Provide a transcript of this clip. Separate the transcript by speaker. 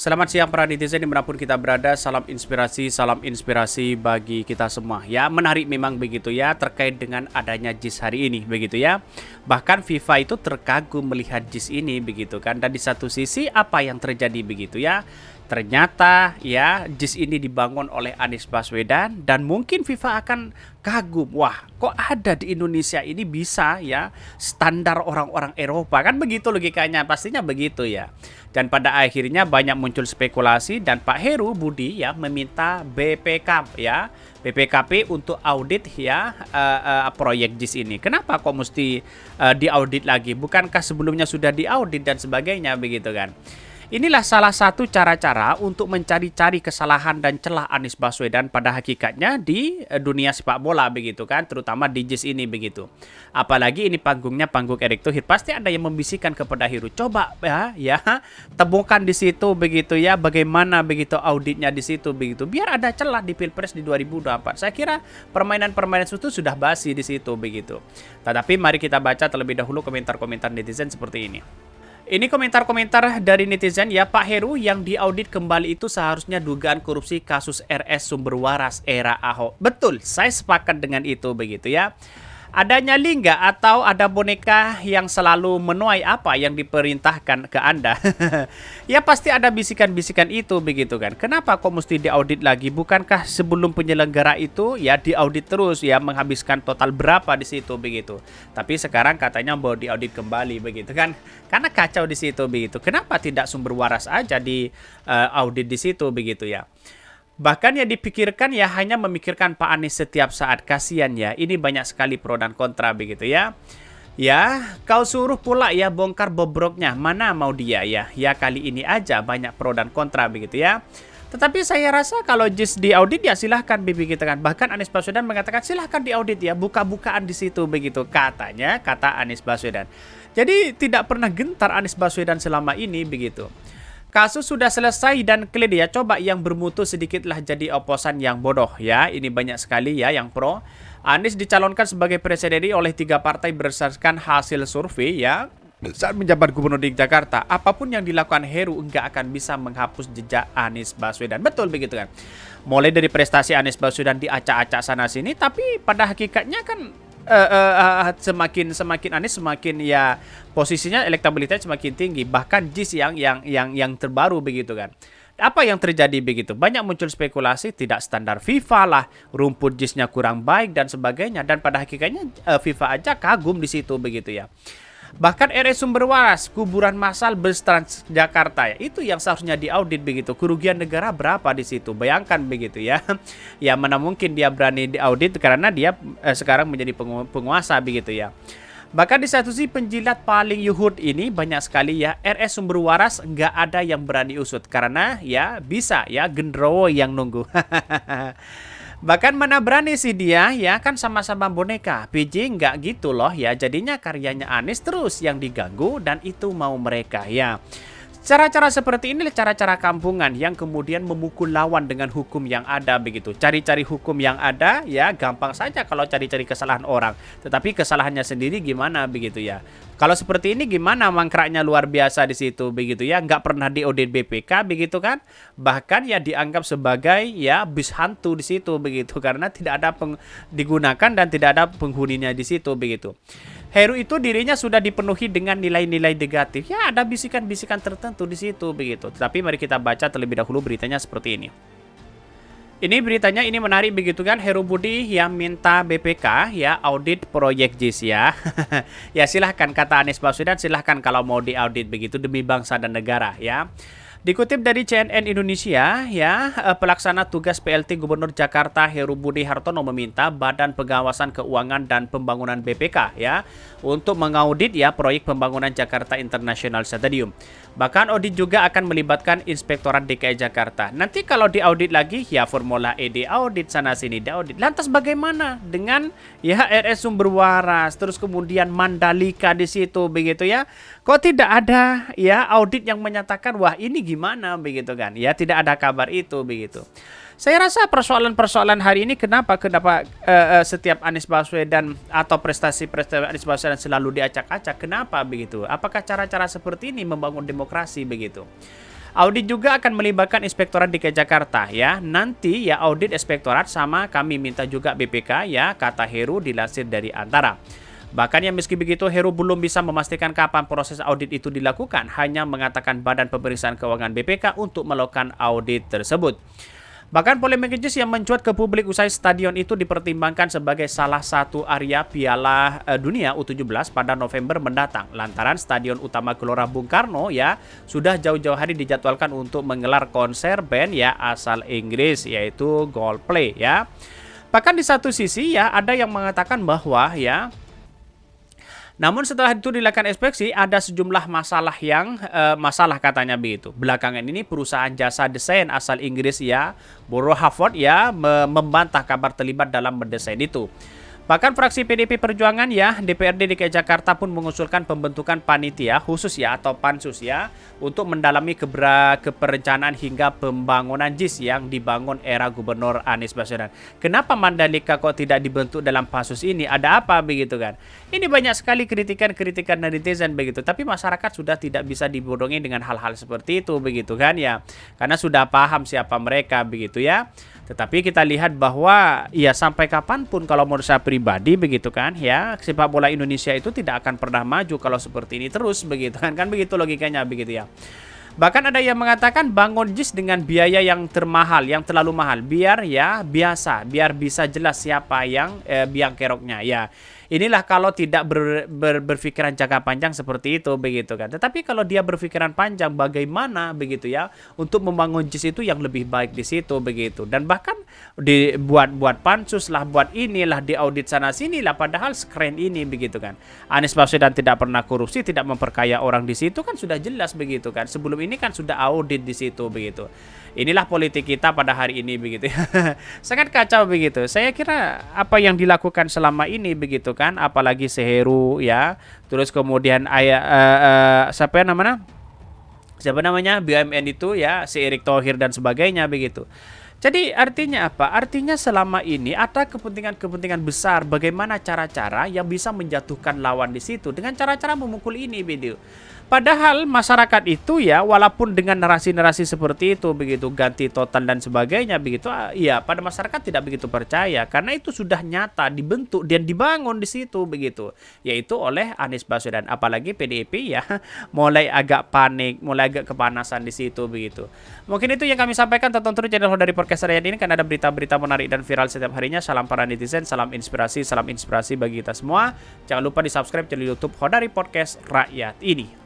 Speaker 1: Selamat siang para netizen dimanapun kita berada. Salam inspirasi bagi kita semua. Ya, menarik memang begitu ya terkait dengan adanya JIS hari ini begitu ya. Bahkan FIFA itu terkagum melihat JIS ini begitu kan. Dan di satu sisi apa yang terjadi begitu ya. Ternyata ya JIS ini dibangun oleh Anies Baswedan dan mungkin FIFA akan kagum. Wah, kok ada di Indonesia ini bisa ya standar orang-orang Eropa kan begitu logikanya, pastinya begitu ya. Dan pada akhirnya banyak muncul spekulasi dan Pak Heru Budi ya meminta BPKP untuk audit ya proyek JIS ini. Kenapa kok mesti diaudit lagi? Bukankah sebelumnya sudah diaudit dan sebagainya begitu kan? Inilah salah satu cara-cara untuk mencari-cari kesalahan dan celah Anies Baswedan pada hakikatnya di dunia sepak bola begitu kan, terutama di JIS ini begitu. Apalagi ini panggungnya panggung Erick Thohir, pasti ada yang membisikkan kepada Heru, coba ya temukan di situ begitu ya, bagaimana begitu auditnya di situ begitu, biar ada celah di Pilpres di 2024. Saya kira permainan-permainan itu sudah basi di situ begitu. Tetapi mari kita baca terlebih dahulu komentar-komentar netizen seperti ini. Ini komentar-komentar dari netizen ya, Pak Heru yang diaudit kembali itu seharusnya dugaan korupsi kasus RS Sumber Waras era Ahok. Betul, saya sepakat dengan itu begitu ya. Adanya lingga atau ada boneka yang selalu menuai apa yang diperintahkan ke Anda. Ya pasti ada bisikan-bisikan itu begitu kan. Kenapa kok mesti diaudit lagi? Bukankah sebelum penyelenggara itu ya diaudit terus ya, menghabiskan total berapa di situ begitu. Tapi sekarang katanya mau diaudit kembali begitu kan. Karena kacau di situ begitu. Kenapa tidak Sumber Waras aja di audit di situ begitu ya. Bahkan ya dipikirkan ya hanya memikirkan Pak Anies setiap saat, kasihan ya. Ini banyak sekali pro dan kontra begitu ya. Ya, kau suruh pula ya bongkar bobroknya. Mana mau dia ya. Ya kali ini aja banyak pro dan kontra begitu ya. Tetapi saya rasa kalau JIS diaudit ya silahkan BB kita kan. Bahkan Anies Baswedan mengatakan silahkan diaudit ya, buka-bukaan di situ begitu katanya, kata Anies Baswedan. Jadi tidak pernah gentar Anies Baswedan selama ini begitu. Kasus sudah selesai dan clear ya. Coba yang bermutu sedikitlah jadi oposan yang bodoh ya. Ini banyak sekali ya yang pro. Anies dicalonkan sebagai presiden oleh 3 partai berdasarkan hasil survei ya. Saat menjabat gubernur di Jakarta, apapun yang dilakukan Heru enggak akan bisa menghapus jejak Anies Baswedan. Betul begitu kan. Mulai dari prestasi Anies Baswedan diacak-acak sana sini, tapi pada hakikatnya kan semakin Anies semakin ya posisinya elektabilitas semakin tinggi, bahkan JIS yang terbaru begitu kan. Apa yang terjadi begitu? Banyak muncul spekulasi tidak standar FIFA lah, rumput JIS-nya kurang baik dan sebagainya, dan pada hakikatnya FIFA aja kagum di situ begitu ya. Bahkan RS Sumber Waras, kuburan massal bus Transjakarta ya, itu yang seharusnya diaudit begitu. Kerugian negara berapa di situ? Bayangkan begitu ya. Ya mana mungkin dia berani diaudit karena dia sekarang menjadi penguasa begitu ya. Bahkan di satu sisi penjilat paling yuhud ini banyak sekali ya, RS Sumber Waras nggak ada yang berani usut karena ya bisa ya gendrowo yang nunggu. Bahkan mana berani sih dia ya, kan sama-sama boneka. PJ nggak gitu loh ya, jadinya karyanya Anies terus yang diganggu dan itu mau mereka ya. Cara-cara seperti ini cara-cara kampungan yang kemudian memukul lawan dengan hukum yang ada begitu. Cari-cari hukum yang ada ya gampang saja kalau cari-cari kesalahan orang. Tetapi kesalahannya sendiri gimana begitu ya. Kalau seperti ini gimana mangkraknya luar biasa di situ begitu ya. Nggak pernah diaudit BPK begitu kan. Bahkan ya dianggap sebagai ya bis hantu di situ begitu. Karena tidak ada digunakan dan tidak ada penghuninya di situ begitu. Heru itu dirinya sudah dipenuhi dengan nilai-nilai negatif. Ya ada bisikan-bisikan tertentu di situ begitu. Tapi mari kita baca terlebih dahulu beritanya seperti ini. Ini beritanya ini menarik begitu kan. Heru Budi yang minta BPK ya audit proyek JIS ya. Ya silahkan kata Anies Baswedan, silahkan kalau mau diaudit begitu demi bangsa dan negara ya. Dikutip dari CNN Indonesia, ya, pelaksana tugas PLT Gubernur Jakarta Heru Budi Hartono meminta Badan Pengawasan Keuangan dan Pembangunan BPK ya untuk mengaudit ya proyek pembangunan Jakarta International Stadium. Bahkan audit juga akan melibatkan Inspektorat DKI Jakarta. Nanti kalau diaudit lagi ya Formula E diaudit, sana sini diaudit. Lantas bagaimana dengan ya RS Sumber Waras, terus kemudian Mandalika di situ begitu ya? Kok tidak ada ya audit yang menyatakan wah ini gimana begitu kan? Ya tidak ada kabar itu begitu. Saya rasa persoalan-persoalan hari ini kenapa setiap Anies Baswedan atau prestasi-prestasi Anies Baswedan selalu diacak-acak? Kenapa begitu? Apakah cara-cara seperti ini membangun demokrasi begitu? Audit juga akan melibatkan Inspektorat DKI Jakarta ya. Nanti ya audit Inspektorat sama kami minta juga BPK ya, kata Heru dilansir dari Antara. Bahkan ya meski begitu Heru belum bisa memastikan kapan proses audit itu dilakukan, hanya mengatakan Badan Pemeriksaan Keuangan BPK untuk melakukan audit tersebut. Bahkan polemik jis yang mencuat ke publik usai stadion itu dipertimbangkan sebagai salah satu area Piala Dunia U17 pada November mendatang. Lantaran stadion utama Gelora Bung Karno ya sudah jauh-jauh hari dijadwalkan untuk menggelar konser band ya asal Inggris yaitu Coldplay ya. Bahkan di satu sisi ya ada yang mengatakan bahwa ya namun setelah itu dilakukan inspeksi ada sejumlah masalah yang masalah katanya begitu. Belakangan ini perusahaan jasa desain asal Inggris ya, Borough Harvard ya membantah kabar terlibat dalam mendesain itu. Bahkan fraksi PDIP Perjuangan ya, DPRD DKI Jakarta pun mengusulkan pembentukan panitia khusus ya atau pansus ya untuk mendalami keperencanaan hingga pembangunan JIS yang dibangun era Gubernur Anies Baswedan. Kenapa Mandalika kok tidak dibentuk dalam pansus ini? Ada apa begitu kan? Ini banyak sekali kritikan-kritikan netizen begitu, tapi masyarakat sudah tidak bisa dibodohi dengan hal-hal seperti itu begitu kan ya. Karena sudah paham siapa mereka begitu ya. Tetapi kita lihat bahwa ya sampai kapanpun kalau menurut saya pribadi begitu kan ya, sepak bola Indonesia itu tidak akan pernah maju kalau seperti ini terus begitu kan begitu logikanya begitu ya. Bahkan ada yang mengatakan bangun JIS dengan biaya yang termahal, yang terlalu mahal, biar ya biasa, biar bisa jelas siapa yang biang keroknya ya. Inilah kalau tidak berpikiran jangka panjang seperti itu begitu kan. Tetapi kalau dia berpikiran panjang bagaimana begitu ya untuk membangun JIS itu yang lebih baik di situ begitu. Dan bahkan dibuat pansus lah, buat inilah, diaudit sana sini lah, padahal sekeren ini begitu kan. Anies Baswedan tidak pernah korupsi, tidak memperkaya orang di situ kan sudah jelas begitu kan. Sebelum ini kan sudah audit di situ begitu. Inilah politik kita pada hari ini begitu ya. Sangat kacau begitu. Saya kira apa yang dilakukan selama ini begitu kan, apalagi Seheru ya. Terus kemudian siapa namanya BUMN itu ya, si Erick Thohir dan sebagainya begitu. Jadi artinya apa? Artinya selama ini ada kepentingan-kepentingan besar bagaimana cara-cara yang bisa menjatuhkan lawan di situ dengan cara-cara memukul ini video. Padahal masyarakat itu ya walaupun dengan narasi-narasi seperti itu begitu ganti total dan sebagainya begitu ya pada masyarakat tidak begitu percaya karena itu sudah nyata dibentuk dan dibangun di situ begitu yaitu oleh Anies Baswedan, apalagi PDIP ya mulai agak panik, mulai agak kepanasan di situ begitu. Mungkin itu yang kami sampaikan, tonton terus channel dari Podcast Rakyat ini karena ada berita-berita menarik dan viral setiap harinya. Salam para netizen, salam inspirasi bagi kita semua. Jangan lupa di subscribe channel YouTube Hodari Podcast Rakyat ini.